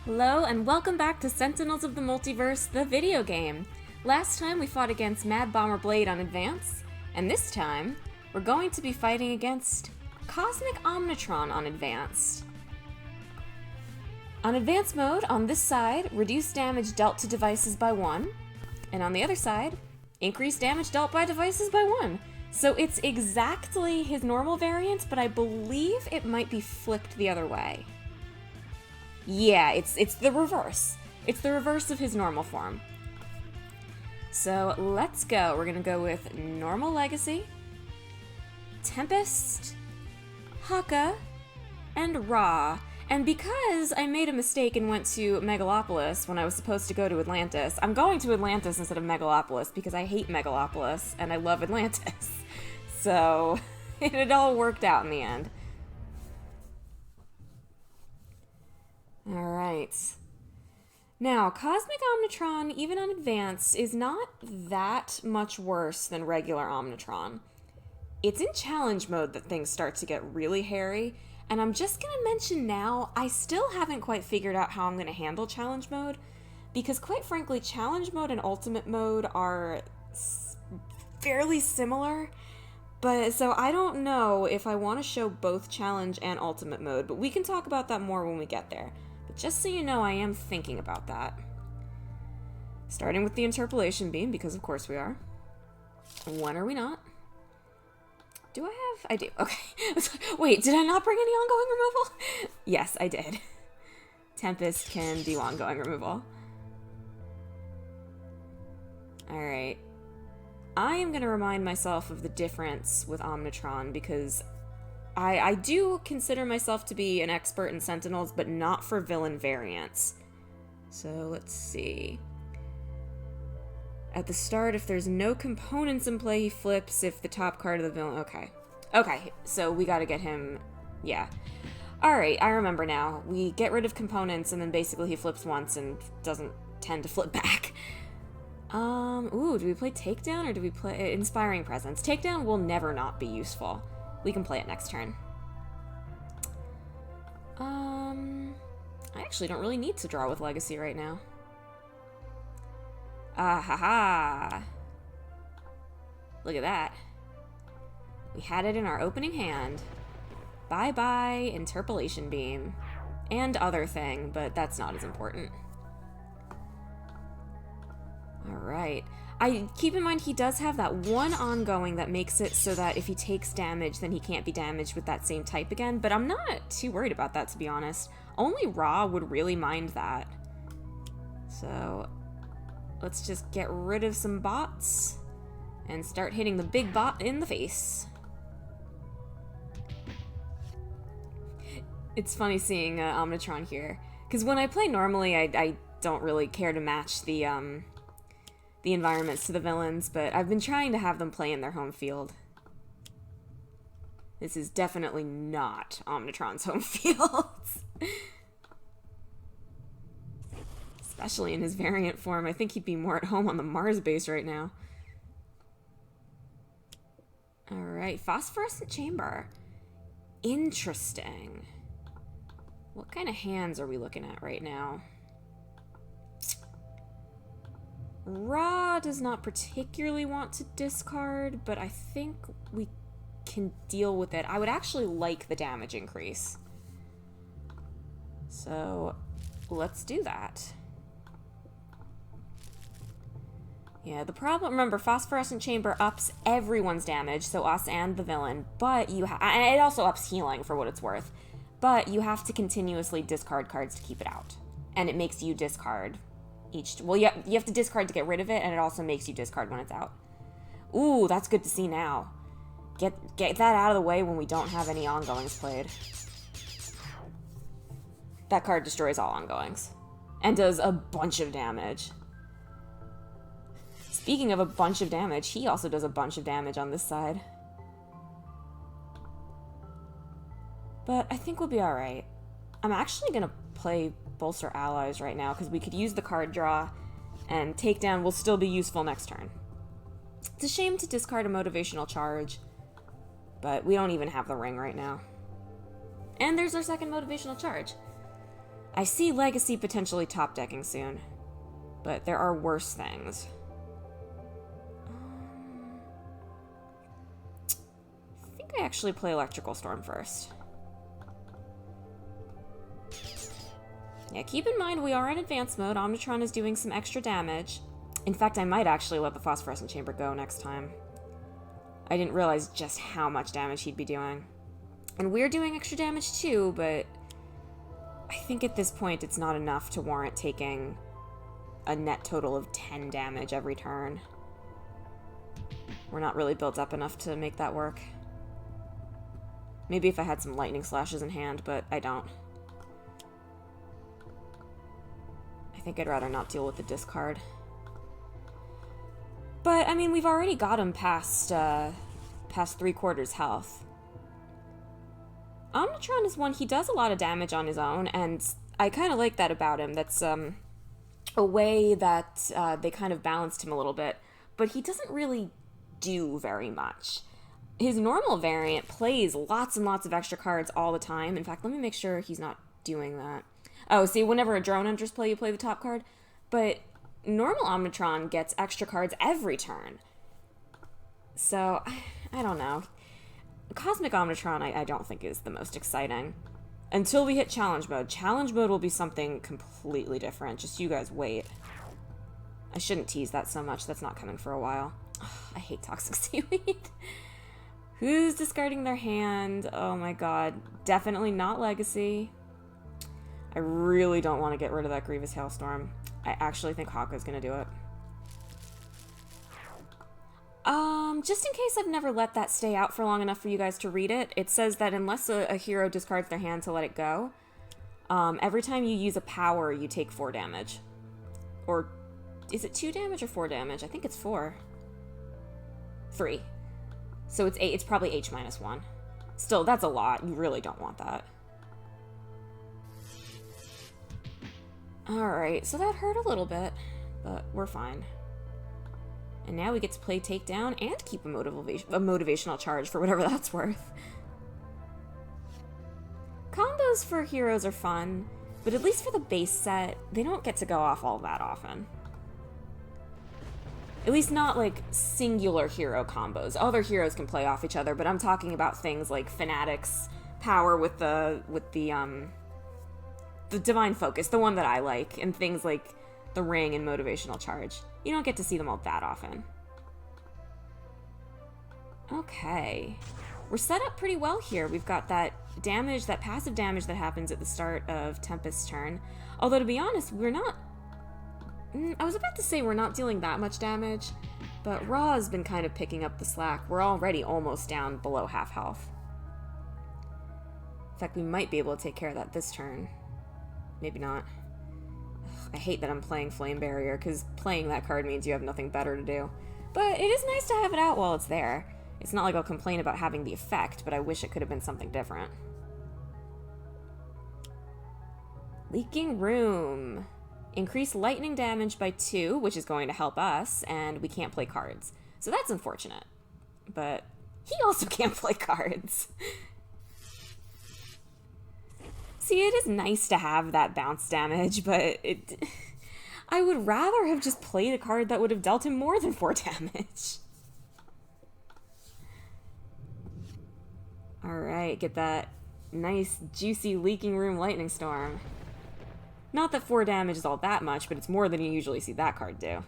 Hello and welcome back to Sentinels of the Multiverse, the video game. Last time we fought against Mad Bomber Blade on Advance, and this time we're going to be fighting against Cosmic Omnitron on Advanced. On Advanced mode, on this side, reduce damage dealt to devices by 1, and on the other side, increase damage dealt by devices by 1. So it's exactly his normal variant, but I believe it might be flipped the other way. Yeah, it's the reverse. It's the reverse of his normal form. So let's go. We're gonna go with Normal Legacy, Tempest, Haka, and Ra. And because I made a mistake and went to Megalopolis when I was supposed to go to Atlantis, I'm going to Atlantis instead of Megalopolis because I hate Megalopolis and I love Atlantis. So it all worked out in the end. Alright. Now, Cosmic Omnitron, even on Advance, is not that much worse than regular Omnitron. It's in challenge mode that things start to get really hairy, and I'm just gonna mention now, I still haven't quite figured out how I'm gonna handle challenge mode, because quite frankly, challenge mode and ultimate mode are fairly similar, but so I don't know if I want to show both challenge and ultimate mode, but we can talk about that more when we get there. Just so you know, I am thinking about that. Starting with the interpolation beam, because of course we are. When are we not? Do I have? I do. Okay. Wait, did I not bring any ongoing removal? Yes, I did. Tempest can do ongoing removal. Alright. I am going to remind myself of the difference with Omnitron, because I do consider myself to be an expert in Sentinels, but not for villain variants. So let's see. At the start, if there's no components in play, he flips if the top card of the villain... Okay. Okay, so we gotta get him... Yeah. Alright, I remember now. We get rid of components, and then basically he flips once and doesn't tend to flip back. Ooh, do we play Takedown, or do we play Inspiring Presence? Takedown will never not be useful. We can play it next turn. I actually don't really need to draw with Legacy right now. Ah ha ha! Look at that. We had it in our opening hand. Bye-bye, Interpolation Beam. And other thing, but that's not as important. Alright. Keep in mind he does have that one ongoing that makes it so that if he takes damage, then he can't be damaged with that same type again, but I'm not too worried about that, to be honest. Only Ra would really mind that. So, let's just get rid of some bots and start hitting the big bot in the face. It's funny seeing Omnitron here, because when I play normally, I don't really care to match the environments to the villains, but I've been trying to have them play in their home field. This is definitely not Omnitron's home field. Especially in his variant form. I think he'd be more at home on the Mars base right now. Alright, Phosphorescent Chamber. Interesting. What kind of hands are we looking at right now? Ra does not particularly want to discard, but I think we can deal with it. I would actually like the damage increase. So, let's do that. Yeah, the problem, remember, Phosphorescent Chamber ups everyone's damage, so us and the villain, but and it also ups healing for what it's worth, but you have to continuously discard cards to keep it out. And it makes you discard well, you have to discard to get rid of it, and it also makes you discard when it's out. Ooh, that's good to see now. Get that out of the way when we don't have any ongoings played. That card destroys all ongoings. And does a bunch of damage. Speaking of a bunch of damage, he also does a bunch of damage on this side. But I think we'll be alright. I'm actually gonna play Bolster Allies right now, because we could use the card draw, and Takedown will still be useful next turn. It's a shame to discard a Motivational Charge, but we don't even have the ring right now. And there's our second Motivational Charge. I see Legacy potentially top-decking soon, but there are worse things. I think I actually play Electrical Storm first. Yeah, keep in mind we are in advanced mode. Omnitron is doing some extra damage. In fact, I might actually let the Phosphorescent Chamber go next time. I didn't realize just how much damage he'd be doing. And we're doing extra damage too, but I think at this point it's not enough to warrant taking a net total of 10 damage every turn. We're not really built up enough to make that work. Maybe if I had some lightning slashes in hand, but I don't. I think I'd rather not deal with the discard. But, I mean, we've already got him past 3/4 health. Omnitron is one, he does a lot of damage on his own, and I kind of like that about him. That's a way that they kind of balanced him a little bit, but he doesn't really do very much. His normal variant plays lots and lots of extra cards all the time. In fact, let me make sure he's not doing that. Oh, see, whenever a drone enters play, you play the top card, but normal Omnitron gets extra cards every turn. So, I don't know. Cosmic Omnitron, I don't think is the most exciting. Until we hit Challenge Mode. Challenge Mode will be something completely different. Just you guys wait. I shouldn't tease that so much. That's not coming for a while. Ugh, I hate Toxic Seaweed. Who's discarding their hand? Oh my god. Definitely not Legacy. I really don't want to get rid of that Grievous Hailstorm. I actually think Haka's gonna do it. Just in case I've never let that stay out for long enough for you guys to read it, it says that unless a hero discards their hand to let it go, every time you use a power, you take 4 damage. Or, is it 2 damage or 4 damage? I think it's 4. 3. So it's probably H-1. Still, that's a lot. You really don't want that. Alright, so that hurt a little bit, but we're fine. And now we get to play Takedown and keep a motivational charge for whatever that's worth. Combos for heroes are fun, but at least for the base set, they don't get to go off all that often. At least not like singular hero combos. Other heroes can play off each other, but I'm talking about things like Fanatic's power with the Divine Focus, the one that I like, and things like the Ring and Motivational Charge. You don't get to see them all that often. Okay. We're set up pretty well here. We've got that damage, that passive damage that happens at the start of Tempest's turn. Although, to be honest, we're not... I was about to say we're not dealing that much damage, but Ra's been kind of picking up the slack. We're already almost down below half health. In fact, we might be able to take care of that this turn. Maybe not. I hate that I'm playing Flame Barrier, because playing that card means you have nothing better to do. But it is nice to have it out while it's there. It's not like I'll complain about having the effect, but I wish it could have been something different. Leaking Room. Increase lightning damage by 2, which is going to help us, and we can't play cards. So that's unfortunate. But he also can't play cards. See, it is nice to have that bounce damage, but I would rather have just played a card that would have dealt him more than 4 damage. Alright, get that nice, juicy Leaking Room Lightning Storm. Not that 4 damage is all that much, but it's more than you usually see that card do.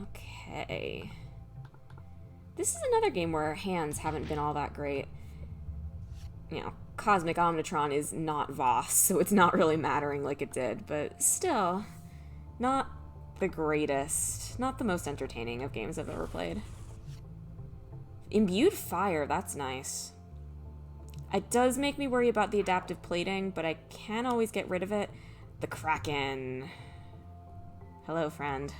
Okay. This is another game where our hands haven't been all that great. You know, Cosmic Omnitron is not Voss, so it's not really mattering like it did, but still, not the greatest, not the most entertaining of games I've ever played. Imbued Fire, that's nice. It does make me worry about the adaptive plating, but I can always get rid of it. The Kraken. Hello, friend.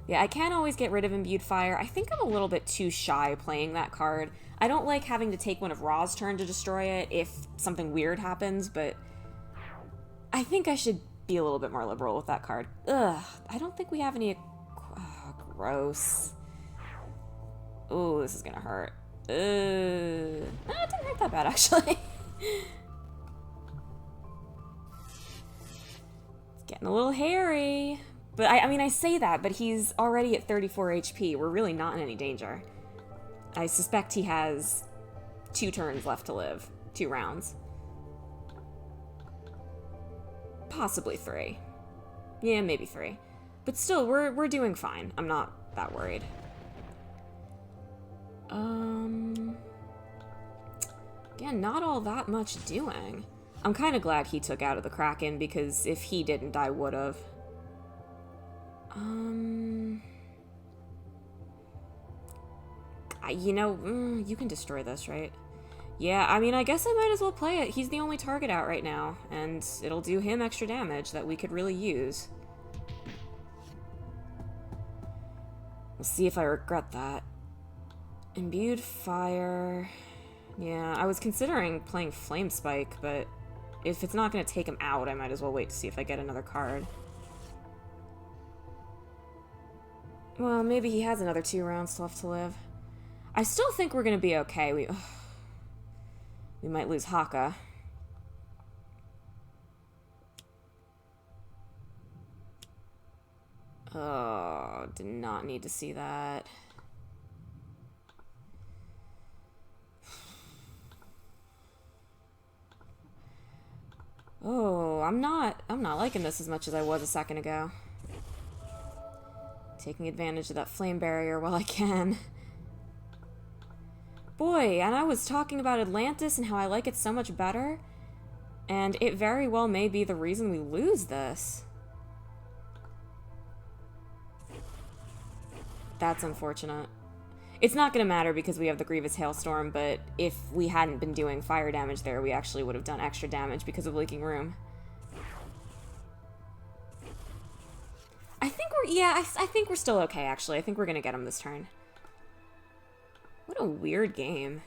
Yeah, I can always get rid of Imbued Fire. I think I'm a little bit too shy playing that card. I don't like having to take one of Ra's turn to destroy it if something weird happens, but I think I should be a little bit more liberal with that card. Ugh, I don't think we have any... Oh, gross. Ooh, this is gonna hurt. It didn't hurt that bad, actually. It's getting a little hairy. But I mean, I say that, but he's already at 34 HP. We're really not in any danger. I suspect he has 2 turns left to live. 2 rounds. Possibly 3. Yeah, maybe 3. But still, we're doing fine. I'm not that worried. Again, not all that much doing. I'm kind of glad he took out of the Kraken, because if he didn't, I would've. You know, you can destroy this, right? Yeah, I mean, I guess I might as well play it. He's the only target out right now, and it'll do him extra damage that we could really use. We'll see if I regret that. Imbued Fire... Yeah, I was considering playing Flame Spike, but if it's not going to take him out, I might as well wait to see if I get another card. Well, maybe he has another 2 rounds left to live. I still think we're going to be okay. We might lose Haka. Oh, did not need to see that. Oh, I'm not liking this as much as I was a second ago. Taking advantage of that flame barrier while I can. Boy, and I was talking about Atlantis and how I like it so much better, and it very well may be the reason we lose this. That's unfortunate. It's not going to matter because we have the Grievous Hailstorm, but if we hadn't been doing fire damage there, we actually would have done extra damage because of Leaking Room. I think we're still okay, actually. I think we're going to get him this turn. What a weird game.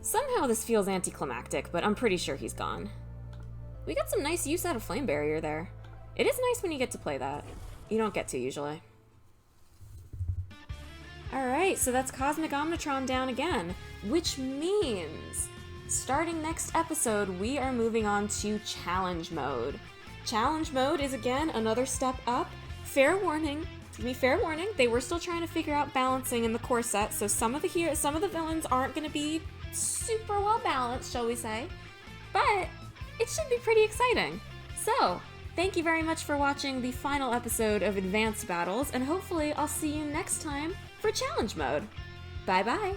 Somehow this feels anticlimactic, but I'm pretty sure he's gone. We got some nice use out of Flame Barrier there. It is nice when you get to play that. You don't get to usually. Alright, so that's Cosmic Omnitron down again, which means starting next episode, we are moving on to Challenge Mode. Challenge Mode is again another step up. Fair warning, they were still trying to figure out balancing in the core set, so some of the villains aren't going to be super well balanced, shall we say, but it should be pretty exciting. So, thank you very much for watching the final episode of Advanced Battles, and hopefully I'll see you next time for Challenge Mode. Bye bye!